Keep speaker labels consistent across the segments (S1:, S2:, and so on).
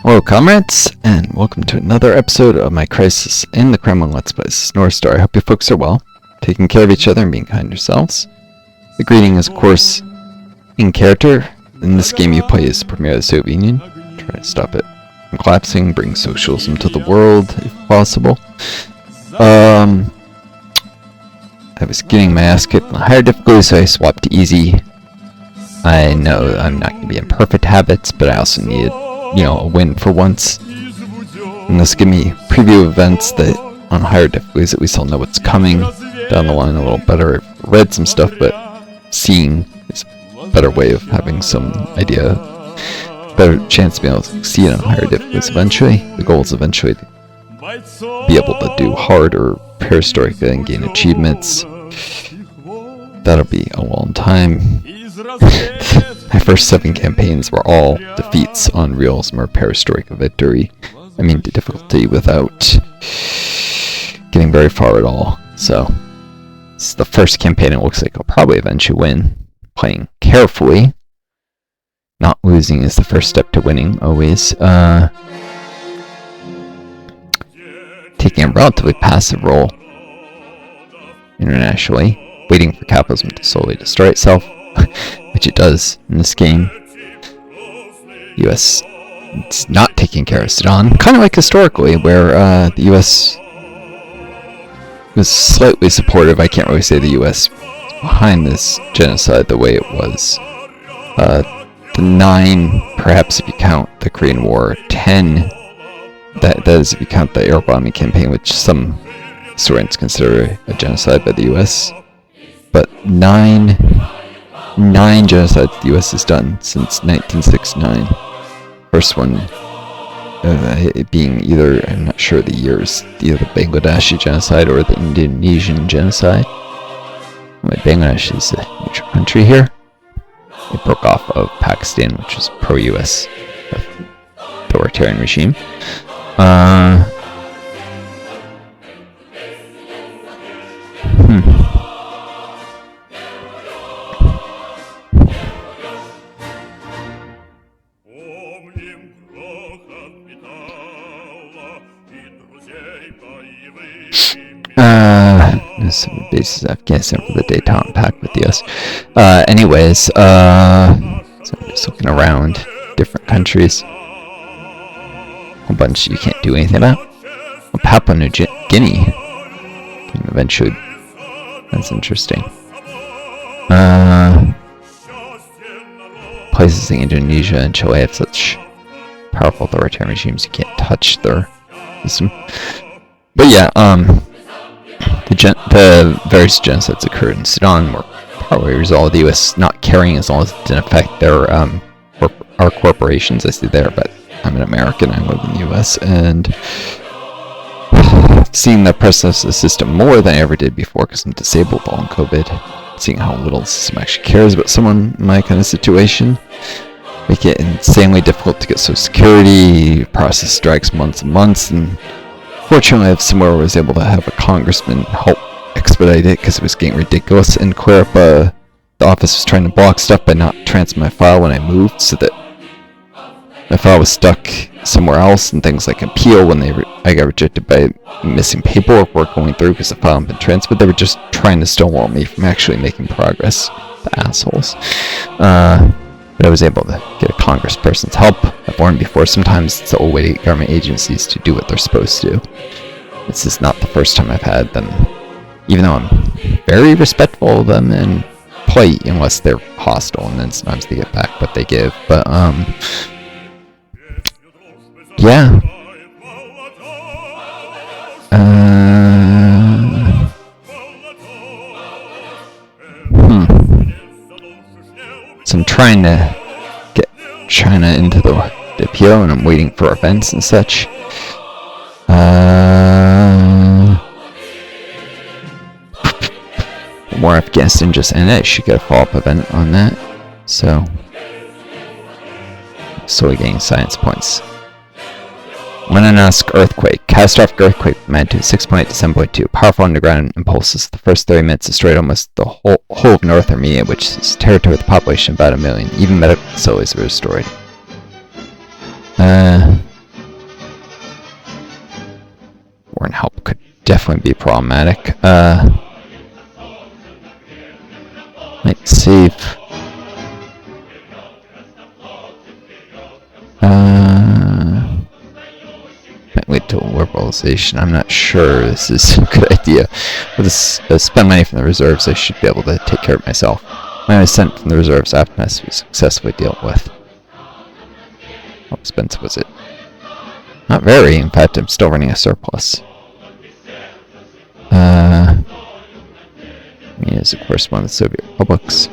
S1: Hello comrades, and welcome to another episode of my Crisis in the Kremlin Let's Play. This is Northstar. I hope you folks are well, taking care of each other and being kind to yourselves. The greeting is, of course, in character. In this game you play as the Premier of the Soviet Union. Try to stop it from collapsing, bring socialism to the world, if possible. I was getting my ass kicked on higher difficulty, so I swapped to easy. I know I'm not going to be in perfect habits, but I also needed a win for once. And this give me preview events that on higher difficulties at least I'll know what's coming down the line a little better. I've read some stuff, but seeing is a better way of having some idea, better chance to be able to succeed on higher difficulties eventually. The goal is eventually to be able to do hard or perestroika and gain achievements. That'll be a long time. My first 7 campaigns were all defeats on realism or perestroika victory. I mean, the difficulty without getting very far at all. So, it's the first campaign it looks like I'll probably eventually win. Playing carefully. Not losing is the first step to winning, always. Taking a relatively passive role internationally. Waiting for capitalism to slowly destroy itself. Which it does in this game. US is not taking care of Sudan, kind of like historically, where the US was slightly supportive. I can't really say the US behind this genocide the way it was. The 9, perhaps if you count the Korean War, 10, that is if you count the air bombing campaign, which some historians consider a genocide by the US. But 9 genocides the US has done since 1969. First one being either, I'm not sure the years, either the Bangladeshi genocide or the Indonesian genocide. Bangladesh is a neutral country here. It broke off of Pakistan, which was pro-US authoritarian regime. Some bases in Afghanistan for the Dayton Pact with the US. Anyways, so I'm just looking around different countries. A bunch you can't do anything about. Well, Papua New Guinea can eventually. That's interesting. Places like Indonesia and Chile have such powerful authoritarian regimes you can't touch their system. But yeah, the various genocides occurred in Sudan were probably a result of the U.S. not caring as long as it didn't affect their our corporations. I see there, but I'm an American. I live in the U.S. and seeing the process of the system more than I ever did before because I'm disabled on COVID. Seeing how little the system actually cares about someone in my kind of situation, make it insanely difficult to get Social Security. Process drags months and months, and fortunately I have somewhere where I was able to have a congressman help expedite it because it was getting ridiculous. And clear up, the office was trying to block stuff by not transferring my file when I moved, so that my file was stuck somewhere else, and things like appeal when I got rejected by missing paperwork were going through because the file hadn't been transferred. They were just trying to stonewall me from actually making progress. The assholes. But I was able to get a congressperson's help. I've warned before, sometimes it's the old way to get government agencies to do what they're supposed to. This is not the first time I've had them, even though I'm very respectful of them and polite unless they're hostile, and then sometimes they get back what they give. But yeah. So I'm trying to get China into the appeal, and I'm waiting for events and such. More Afghanistan just ended. I should get a follow-up event on that. So, slowly getting science points. Manask earthquake. Catastrophic earthquake magnitude 6.8 to 7.2. Powerful underground impulses. The first 30 minutes destroyed almost the whole of North Armenia, which is a territory with a population of about 1 million. Even medical facilities were destroyed. definitely be problematic. Might save. Might wait till liberalization. I'm not sure this is a good idea. With this, spend money from the reserves, I should be able to take care of myself. Money I sent from the reserves after mess was successfully dealt with. How expensive was it? Not very. In fact, I'm still running a surplus. Armenia is, of course, one of the Soviet republics.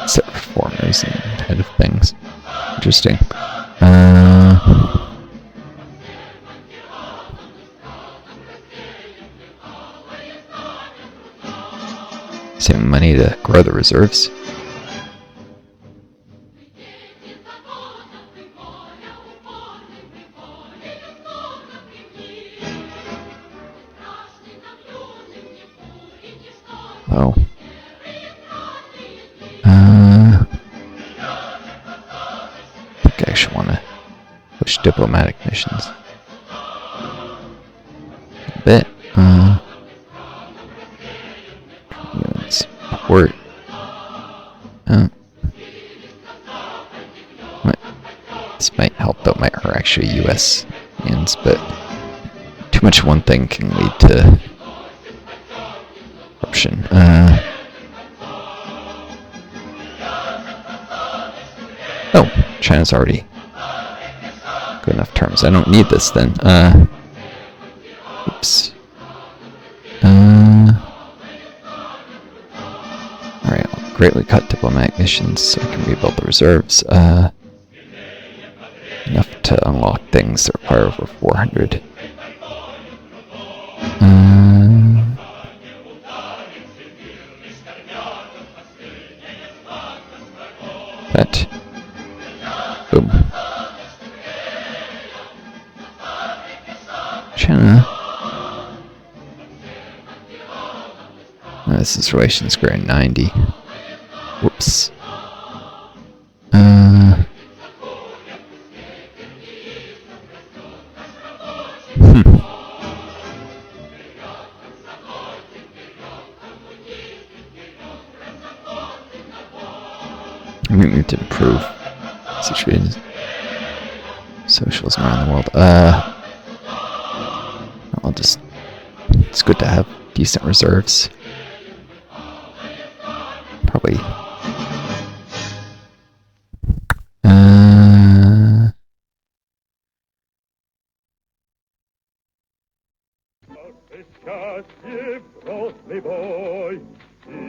S1: Set reformers and head of things. Interesting. Saving money to grow the reserves. Oh. I think I actually want to push diplomatic missions. A bit. Support. This might help, though. Might hurt actually U.S. hands, but too much one thing can lead to corruption. Oh, China's already good enough terms. I don't need this then. Oops. Alright, I'll greatly cut diplomatic missions so I can rebuild the reserves. Enough to unlock things that require over 400. That. Boom. China. This is relations square 90. Whoops. We need to improve situations. Socialism around the world. I'll just. It's good to have decent reserves. Probably.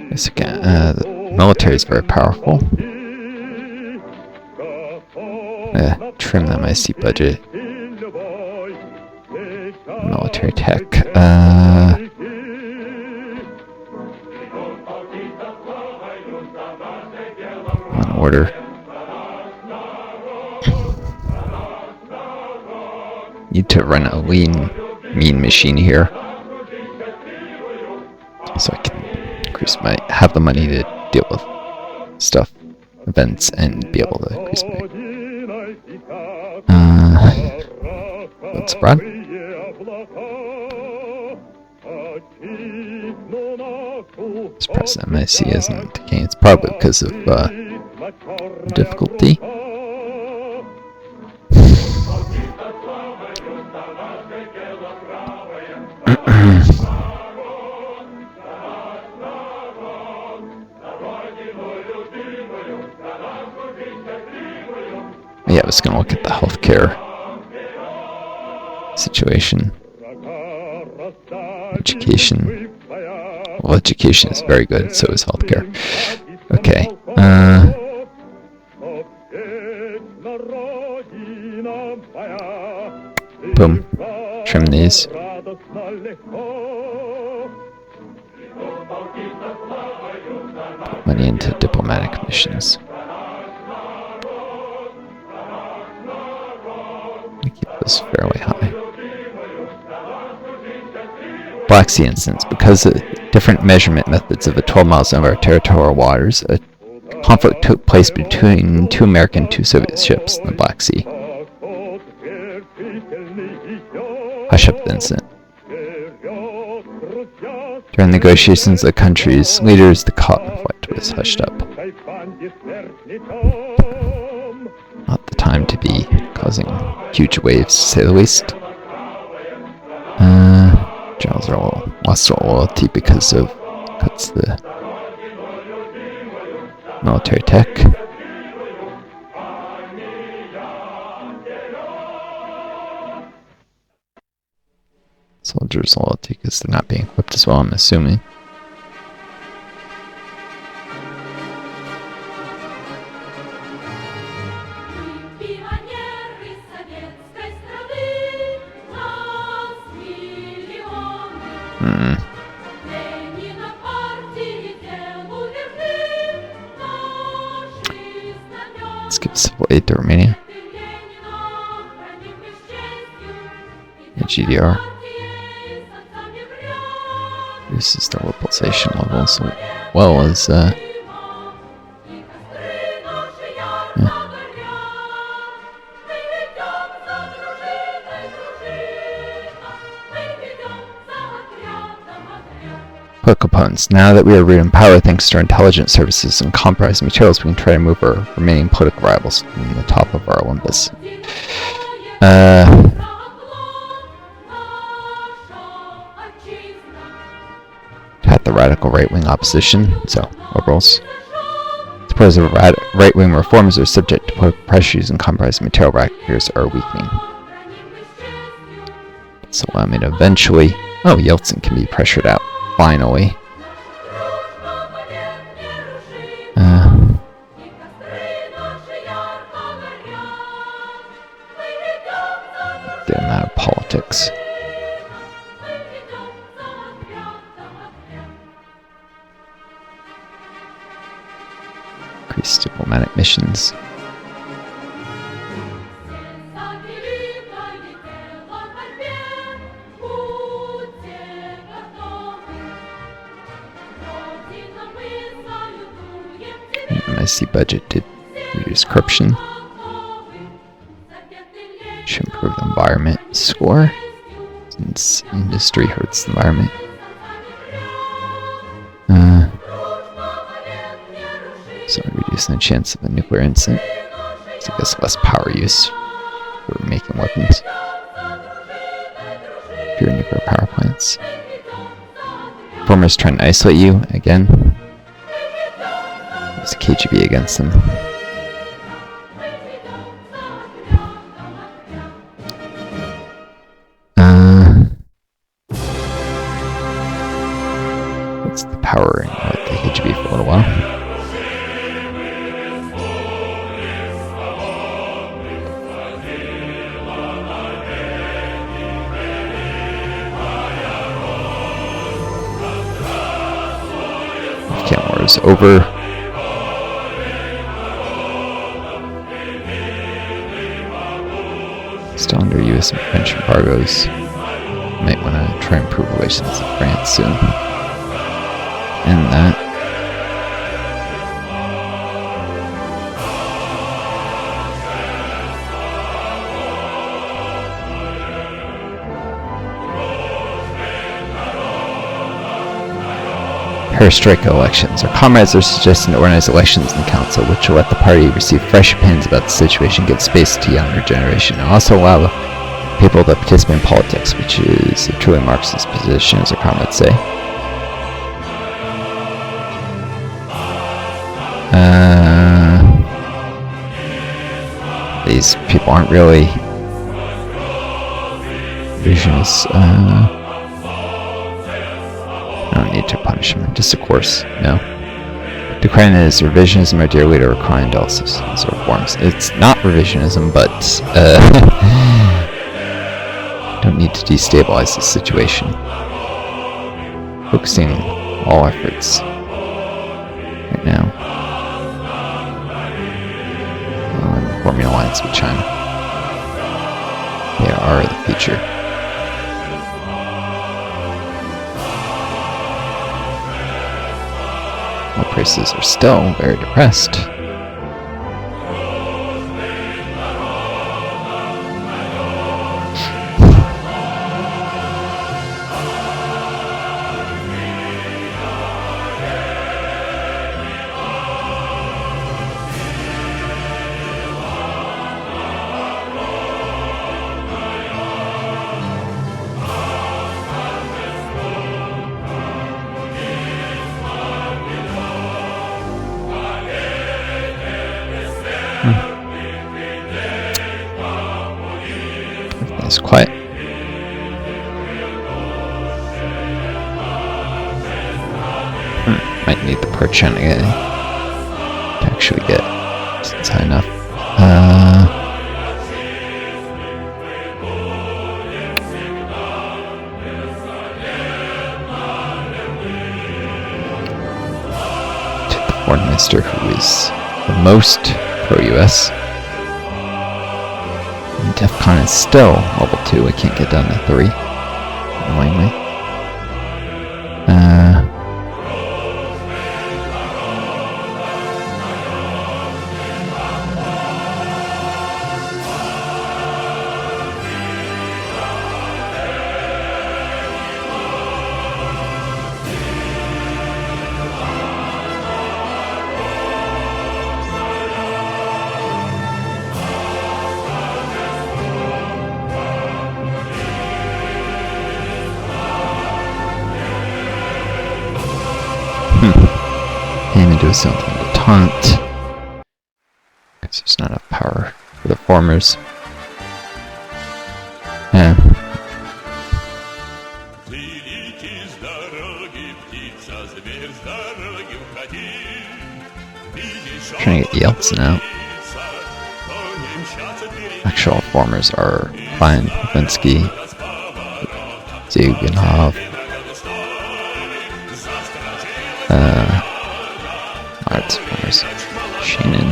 S1: Yes, again, the military is very powerful. Trim that IC budget. Military tech. On order. Need to run a lean, mean machine here, so I can increase have the money to deal with stuff, events, and be able to increase my. Let's run. Suppress MIC isn't decaying. It's probably because of difficulty. Yeah, I was going to look at the healthcare situation. Education. Well, education is very good, so is healthcare. Okay. Boom. Trim these. Put money into diplomatic missions. Keep this fairly high. Black Sea instance. Because of different measurement methods of the 12 miles of our territorial waters, a conflict took place between 2 American and 2 Soviet ships in the Black Sea. Hush up the incident. During negotiations, the country's leaders, the conflict was hushed up. Not the time to be causing huge waves, to say the least. Generals are all lost their loyalty because of cuts to the military tech. Soldiers' loyalty because they're not being equipped as well, I'm assuming. Let's give civil aid to Romania. The GDR reduces the localization level as well as political opponents. Now that we are rooted in power thanks to our intelligence services and compromised materials, we can try to move our remaining political rivals from the top of our Olympus. At the radical right-wing opposition, so liberals. Supporters of right-wing reforms are subject to political pressures and compromised material backers are weakening. So allow me to eventually... Oh, Yeltsin can be pressured out. Finally. The amount of politics. Increased diplomatic missions. MSC budget did reduce corruption. Should improve the environment score, since industry hurts the environment. So reducing the chance of a nuclear incident. So I guess less power use for making weapons. Fewer nuclear power plants. Formers trying to isolate you again. Use the KGB against them. What's the power in the KGB for a little while? Afghan war is over. Still under US and French embargoes. Might want to try and improve relations with France soon. And that. Perestroika elections. Our comrades are suggesting to organize elections in the council, which will let the party receive fresh opinions about the situation, give space to younger generation, and also allow people to participate in politics, which is a truly Marxist position, as our comrades say. These people aren't really revisionists. I don't need to punish them, just a course, no. Decrying is revisionism, our dear leader, requiring analysis and sort of forms. It's not revisionism, but don't need to destabilize the situation. Focusing all efforts right now on forming an alliance with China. They are the future. Oil prices are still very depressed. Everything's quiet. Might need the perch on again to actually get it's high enough. To the foreign minister who is the most pro-US. DEFCON is still level 2. I can't get down to 3. Annoyingly. Aim do something to taunt. Because there's not enough power for the farmers. Yeah. Trying to get Yeltsin out. Actual farmers are fine. Levinsky, Zuganov, arts farmers, Shannon.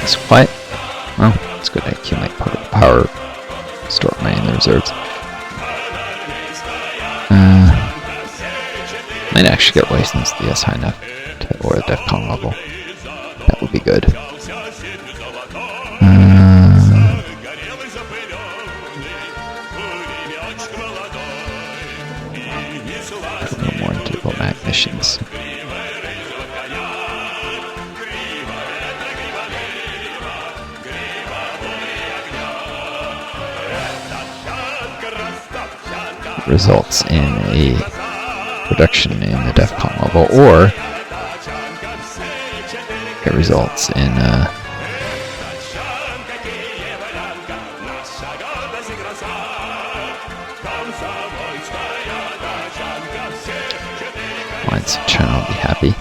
S1: It's quiet. Well, it's good. I accumulate power, store my in the reserves. Might actually get licensed the S high enough to, or the DEFCON level. That would be good. Put a little more into diplomatic missions. Results in a reduction in the DEFCON level, or it results in Alliance of China will be happy.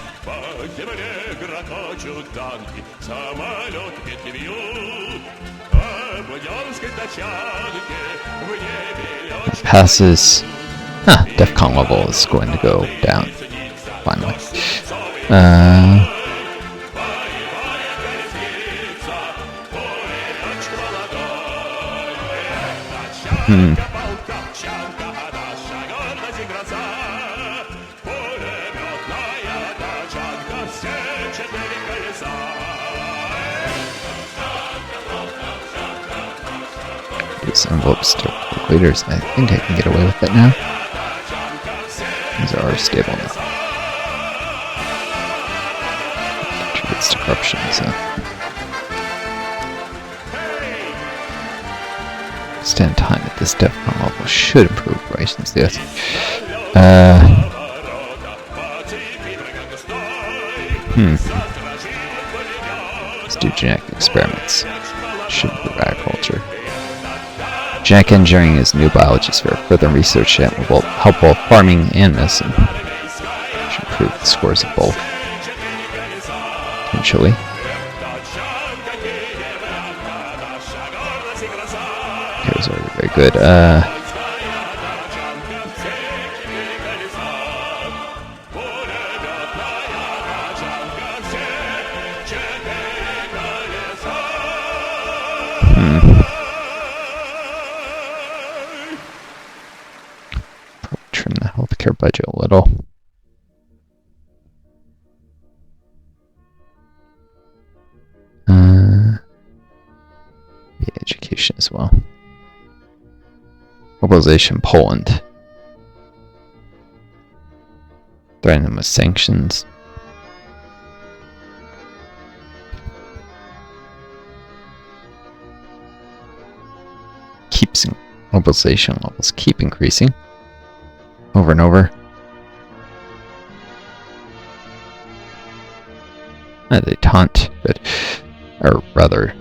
S1: It passes. DEFCON level is going to go down. Finally. These envelopes to leaders. I think I can get away with it now. These are stable now. Contributes to corruption, so. Stand time at this DEFCON level should improve relations. Yes. Let's do genetic experiments. Should improve agriculture. Genetic engineering is new biologists for further research that will help both farming and medicine. Should improve the scores of both. Potentially. Okay, those are very good. budget a little. The education as well. Mobilization Poland. Threaten them with sanctions. Mobilization levels keep increasing over and over. They taunt, but, or rather,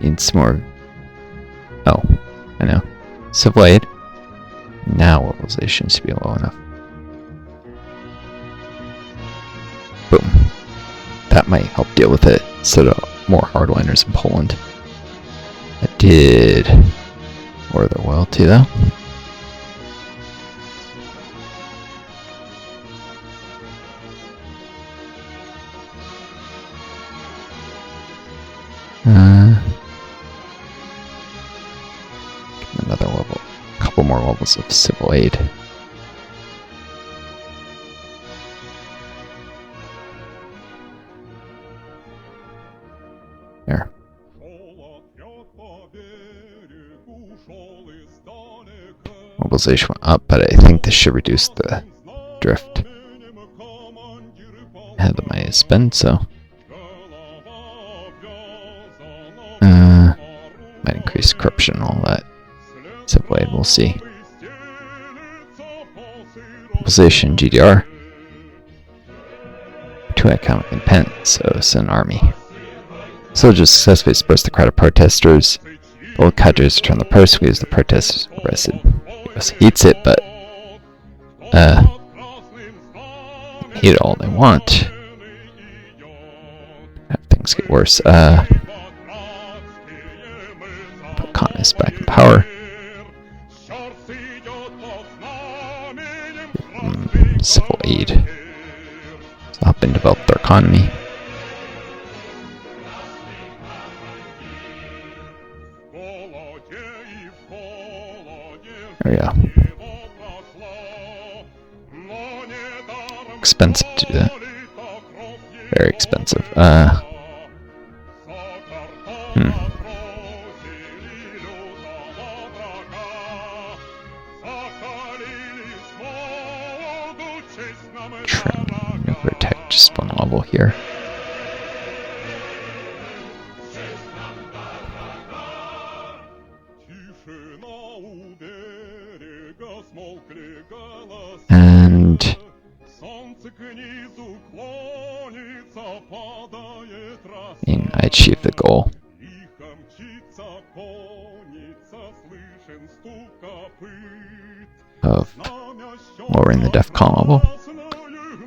S1: needs more. Oh, I know. Civil aid. Now mobilization should be low enough. Boom. That might help deal with it instead of more hardliners in Poland. That did lower their loyalty though. Another level, a couple more levels of civil aid. There. Mobilization went up, but I think this should reduce the drift. I had the money to spend, so might increase corruption and all that. Civil aid, we'll see. Mobilization GDR. 2 economic intent, so it's an army. Soldiers successfully suppressed the crowd of protesters. Old cadres return the purse because the protesters were arrested. He hates it, but hate it all they want. Have things get worse. Put communists back in power. Civil aid. So help and develop their economy. There we go. Expensive to do that. Very expensive. Trim nuclear tech, just one level here. And I achieved the goal. Of lowering the DEFCON level.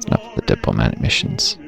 S1: Enough of the diplomatic missions.